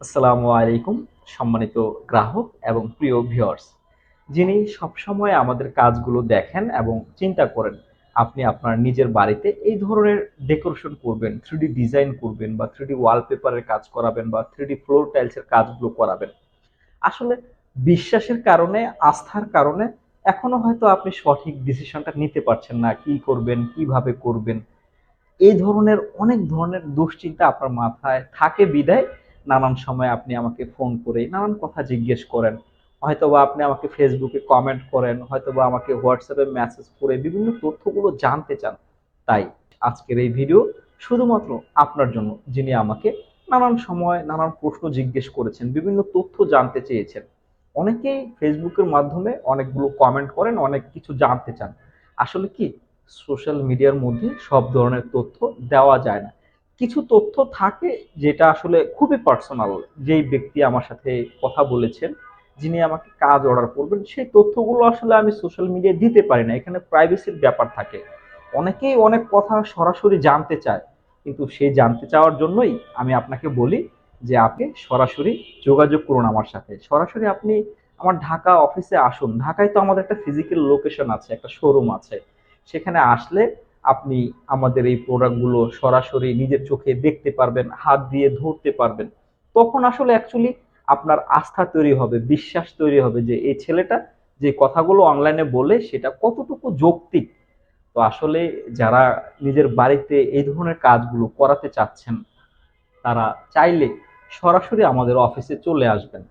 আসসালামু আলাইকুম সম্মানিত গ্রাহক এবং প্রিয় ভিউয়ার্স, যিনি সবসময় আমাদের কাজগুলো দেখেন এবং চিন্তা করেন আপনি আপনার নিজের বাড়িতে এই ধরনের ডেকোরেশন করবেন, 3D ডিজাইন করবেন বা 3D ওয়ালপেপারের কাজ করাবেন বা 3D ফ্লোর টাইলসের কাজগুলো করাবেন। আসলে বিশ্বাসের কারণে, আস্থার কারণে এখনো হয়তো আপনি সঠিক ডিসিশনটা নিতে পারছেন না। কি করবেন, কিভাবে করবেন? এই ধরনের অনেক ধরনের দুশ্চিন্তা আপনার মাথায় থাকে বিধায় নানান সময় আপনি আমাকে ফোন করে নানান কথা জিজ্ঞেস করেন। হয়তোবা আপনি আমাকে ফেসবুকে কমেন্ট করেন, হয়তোবা আমাকে হোয়াটসঅ্যাপে মেসেজ করে বিভিন্ন তথ্যগুলো জানতে চান। তাই আজকের এই ভিডিও শুধুমাত্র আপনার জন্য, যিনি আমাকে নানান সময় নানান প্রশ্ন জিজ্ঞেস করেছেন, বিভিন্ন তথ্য জানতে চেয়েছেন। অনেকেই ফেসবুকের মাধ্যমে অনেকগুলো কমেন্ট করেন, অনেক কিছু জানতে চান। আসলে কি, সোশ্যাল মিডিয়ার মধ্যে সব ধরনের তথ্য দেওয়া যায় না। কিছু তথ্য থাকে যেটা আসলে খুবই পার্সোনাল। যেই ব্যক্তি আমার সাথে কথা বলেছেন, যিনি আমাকে কাজ অর্ডার করবেন, সেই তথ্যগুলো আসলে আমি সোশ্যাল মিডিয়ায় দিতে পারি না। এখানে প্রাইভেসির ব্যাপার থাকে। অনেকেই অনেক কথা সরাসরি জানতে চায়, কিন্তু সেই জানতে চাওয়ার জন্যই আমি আপনাকে বলি যে আপনি সরাসরি যোগাযোগ করুন আমার সাথে। সরাসরি আপনি আমার ঢাকা অফিসে আসুন। ঢাকায় তো আমাদের একটা ফিজিক্যাল লোকেশন আছে, একটা শোরুম আছে। সেখানে আসলে আপনি আমাদের এই প্রোডাক্টগুলো সরাসরি নিজের চোখে দেখতে পারবেন, হাত দিয়ে ধরতে পারবেন। তখন আসলে অ্যাকচুয়ালি আপনার আস্থা তৈরি হবে, বিশ্বাস তৈরি হবে যে এই ছেলেটা যে কথাগুলো অনলাইনে বলে সেটা কতটুকু যৌক্তিক। তো আসলে যারা নিজের বাড়িতে এই ধরনের কাজগুলো করাতে চাচ্ছেন, তারা চাইলে সরাসরি আমাদের অফিসে চলে আসবেন।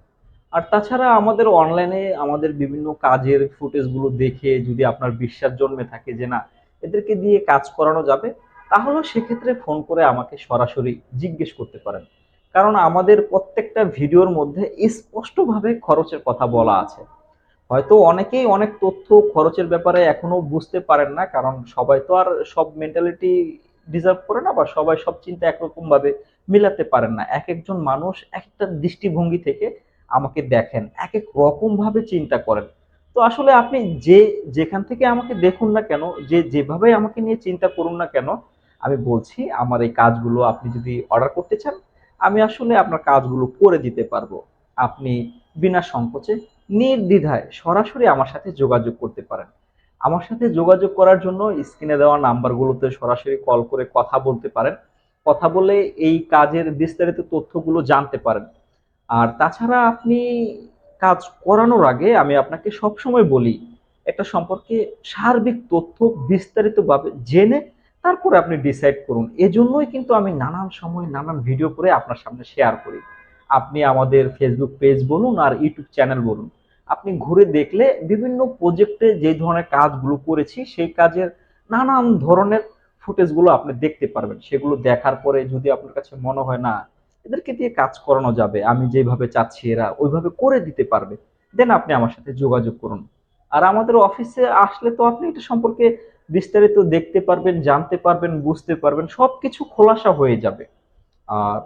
আর তাছাড়া আমাদের অনলাইনে আমাদের বিভিন্ন কাজের ফুটেজগুলো দেখে যদি আপনার বিশ্বাস জন্মে থাকে যে না, এদেরকে দিয়ে কাজ করানো যাবে, তাহলে সেক্ষেত্রে ফোন করে আমাকে সরাসরি জিজ্ঞেস করতে পারেন। কারণ আমাদের প্রত্যেকটা ভিডিওর মধ্যে স্পষ্টভাবে খরচের কথা বলা আছে। হয়তো অনেকেই অনেক তথ্য খরচের ব্যাপারে এখনো বুঝতে পারেন না, কারণ সবাই তো আর সব মেন্টালিটি ডিজার্ভ করে না, বা সবাই সব চিন্তা একরকম ভাবে মিলাতে পারেন না। এক একজন মানুষ একটা দৃষ্টিভঙ্গি থেকে আমাকে দেখেন, এক এক রকম ভাবে চিন্তা করেন। তো আসলে আপনি যে যেখান থেকে আমাকে দেখুন না কেন, যে যেভাবে আমাকে নিয়ে চিন্তা করুন না কেন, আমি বলছি আমার এই কাজগুলো আপনি যদি অর্ডার করতে চান, আমি আসলে আপনার কাজগুলো করে দিতে পারবো। আপনি বিনা সংকোচে নির্দ্বিধায় সরাসরি আমার সাথে যোগাযোগ করতে পারেন। আমার সাথে যোগাযোগ করার জন্য স্ক্রিনে দেওয়া নাম্বারগুলোতে সরাসরি কল করে কথা বলতে পারেন। কথা বলে এই কাজের বিস্তারিত তথ্যগুলো জানতে পারেন। আর তাছাড়া আপনি কাজ করানোর আগে আমি আপনাকে সবসময় বলি, একটা সম্পর্কে সার্বিক তথ্য বিস্তারিতভাবে জেনে তারপরে আপনি ডিসাইড করুন। এজন্যই কিন্তু আমি নানান সময় নানান ভিডিও করে আপনার সামনে শেয়ার করি। আপনি আমাদের ফেসবুক পেজ বলুন আর ইউটিউব চ্যানেল বলুন, আপনি ঘুরে দেখলে বিভিন্ন প্রজেক্টে যে ধরনের কাজগুলো করেছি সেই কাজের নানান ধরনের ফুটেজগুলো আপনি দেখতে পারবেন। সেগুলো দেখার পরে যদি আপনার কাছে মনে হয় না, এদেরকে দিয়ে কাজ করানো যাবে, আমি যেভাবে চাচ্ছি এরা ওইভাবে করে দিতে পারবে, দেন আপনি আমার সাথে যোগাযোগ করুন। আর আমাদের অফিসে আসলে তো আপনি এটা সম্পর্কে বিস্তারিত দেখতে পারবেন, জানতে পারবেন, বুঝতে পারবেন, সবকিছু খোলাসা হয়ে যাবে। আর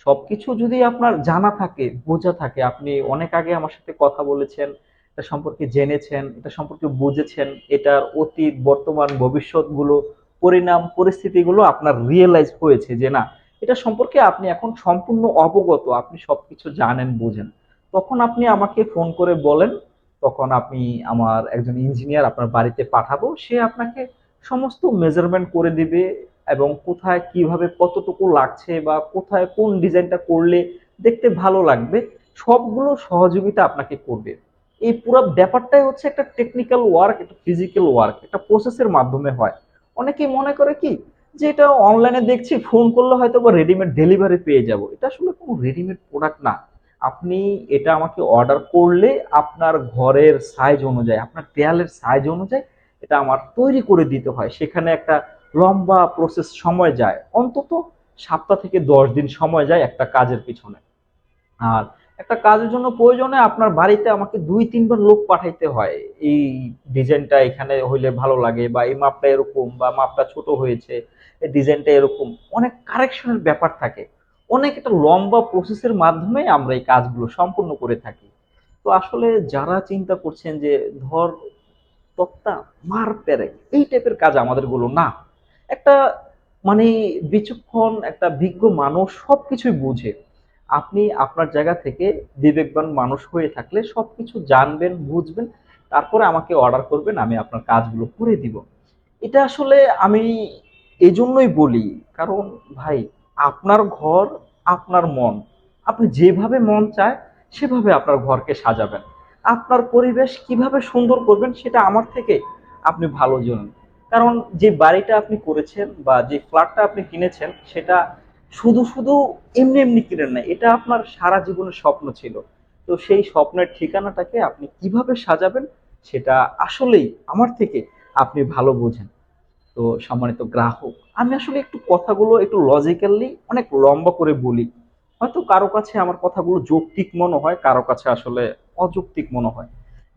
সবকিছু যদি আপনার জানা থাকে, বোঝা থাকে, আপনি অনেক আগে আমার সাথে কথা বলেছেন, এটা সম্পর্কে জেনেছেন, এটা সম্পর্কে বুঝেছেন, এটার অতীত, বর্তমান, ভবিষ্যৎ গুলো, পরিণাম, পরিস্থিতিগুলো আপনার রিয়েলাইজ হয়েছে যে না, এটা সম্পর্কে আপনি এখন সম্পূর্ণ অবগত, আপনি সবকিছু জানেন, বুঝেন, তখন আপনি আমাকে ফোন করে বলেন। তখন আপনি আমার একজন ইঞ্জিনিয়ার আপনার বাড়িতে পাঠাবো, সে আপনাকে সমস্ত মেজারমেন্ট করে দিবে, এবং কোথায় কিভাবে কতটুকু লাগছে বা কোথায় কোন ডিজাইনটা করলে দেখতে ভালো লাগবে, সবগুলো সহযোগিতা আপনাকে করবে। এই পুরো ব্যাপারটাই হচ্ছে একটা টেকনিক্যাল ওয়ার্ক, একটা ফিজিক্যাল ওয়ার্ক, একটা প্রসেসের মাধ্যমে হয়। অনেকেই মনে করে কি, যে এটা অনলাইনে দেখছি, ফোন করলে হয়তো বা রেডিমেড ডেলিভারি পেয়ে যাব। এটা আসলে কোনো রেডিমেড প্রোডাক্ট না। আপনি এটা আমাকে অর্ডার করলে আপনার ঘরের সাইজ অনুযায়ী, আপনার দেয়ালের সাইজ অনুযায়ী এটা আমার তৈরি করে দিতে হয়। সেখানে একটা লম্বা প্রসেস সময় যায়, অন্তত 7 থেকে 10 দিন সময় যায় একটা কাজের পিছনে। আর একটা কাজের জন্য প্রয়োজনে আপনার বাড়িতে আমাকে 2-3 বার লোক পাঠাইতে হয়। এই ডিজাইনটা এখানে হইলে ভালো লাগে, বা এই মাপটা এরকম, বা মাপটা ছোট হয়েছে, এই ডিজাইনটা এরকম, অনেক কারেকশনের ব্যাপার থাকে। অনেক একটা লম্বা প্রসেসের মাধ্যমে আমরা এই কাজগুলো সম্পূর্ণ করে থাকি। তো আসলে যারা চিন্তা করছেন যে ধর তক্তা, মার পেরেক, এই টাইপের কাজ আমাদের গুলো না। একটা মানে বিচক্ষণ একটা বিজ্ঞ মানুষ সবকিছুই বুঝে। আপনি আপনার জায়গা থেকে বিবেকবান মানুষ হয়ে থাকলে সবকিছু জানবেন, বুঝবেন, তারপরে আমাকে অর্ডার করবেন, আমি আপনার কাজগুলো করে দিব। এটা আসলে আমি এজন্যই বলি, কারণ ভাই, আপনার ঘর, আপনার মন। আপনি যেভাবে মন চায় সেভাবে আপনার ঘরকে সাজাবেন। আপনার পরিবেশ কিভাবে সুন্দর করবেন সেটা আমার থেকে আপনি ভালো জানেন। কারণ যে বাড়িটা আপনি করেছেন বা যে ফ্ল্যাটটা আপনি কিনেছেন সেটা শুধু শুধু এমনি এমনি কিনেন না, এটা আপনার সারা জীবনের স্বপ্ন ছিল। তো সেই স্বপ্নের ঠিকানাটাকে আপনি কিভাবে সাজাবেন সেটা আসলেই আমার থেকে আপনি ভালো বোঝেন। তো সম্মানিত গ্রাহক, আমি আসলে একটু কথাগুলো একটু লজিক্যালি অনেক লম্বা করে বলি। হয়তো কারো কাছে আমার কথাগুলো যৌক্তিক মনে হয়, কারো কাছে আসলে অযৌক্তিক মনে হয়।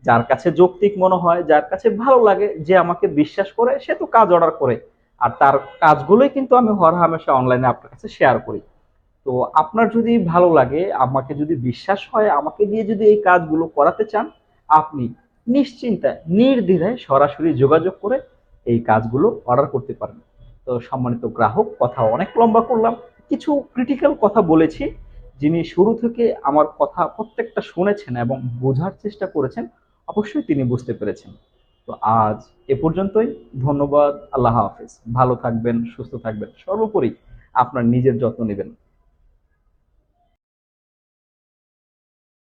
যার কাছে যৌক্তিক মনে হয়, যার কাছে ভালো লাগে, যে আমাকে বিশ্বাস করে, সে তো কাজ অর্ডার করে। আর তার কাজগুলোই কিন্তু আমি হরহামেশা অনলাইনে আপনার কাছে শেয়ার করি। তো আপনার যদি ভালো লাগে, আমাকে যদি বিশ্বাস হয়, আমাকে দিয়ে যদি এই কাজগুলো করাতে চান, আপনি নিশ্চিন্তায় নির্দ্বিধায় সরাসরি যোগাযোগ করে এই কাজগুলো অর্ডার করতে পারেন। তো সম্মানিত গ্রাহক, কথা অনেক লম্বা করলাম, কিছু ক্রিটিক্যাল কথা বলেছি। যিনি শুরু থেকে আমার কথা প্রত্যেকটা শুনেছেন এবং বোঝার চেষ্টা করেছেন, অবশ্যই তিনি বুঝতে পেরেছেন। তো আজ এ পর্যন্তই। ধন্যবাদ। আল্লাহ হাফেজ। ভালো থাকবেন, সুস্থ থাকবেন, সর্বোপরি আপনার নিজের যত্ন নেবেন।